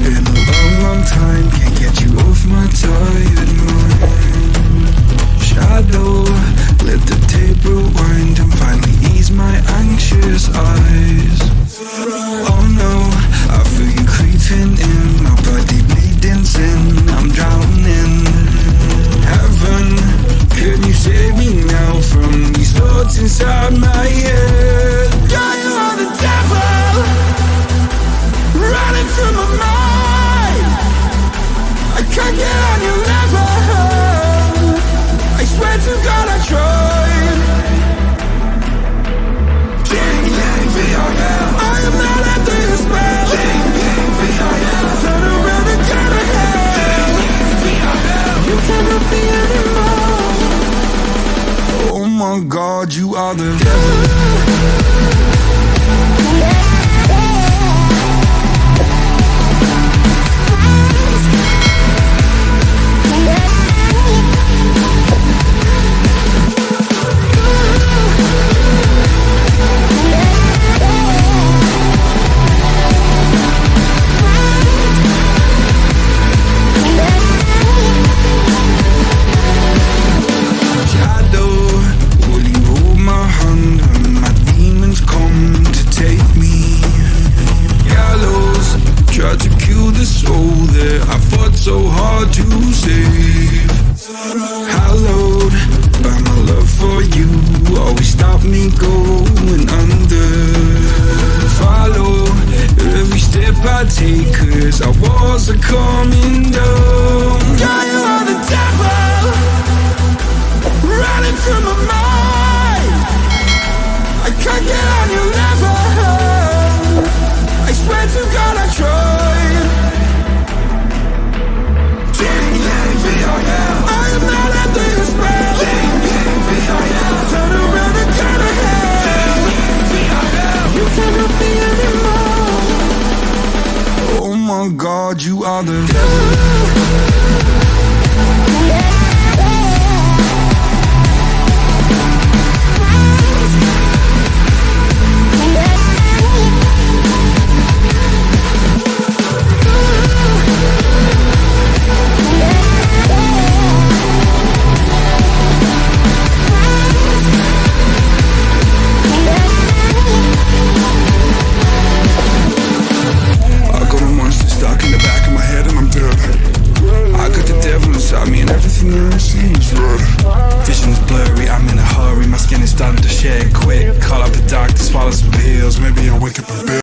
been a long, long time, can't get you off my tired mind. Shadow, let the tape rewind and finally ease my anxious eyes. Oh no, I feel you creeping in, my body bleeding sin, I'm drowning. Heaven, can you save me now from these thoughts inside my head? Yeah, you are the devil, running through my mind. I can't get on your level, I swear to God I tried. I am not after your spell. Turn around and turn to hell. You cannot be anymore. Oh my God, you are the devil. So hard to save. Hallowed by my love for you, always stop me going under. Follow every step I take, cause our walls are coming down. Yeah, you are the devil, running through my mind. I can't get on your level, I swear to God I tried. I am not after your spell. Turn around and go to hell. You cannot be anymore. Oh my God, you are the devil.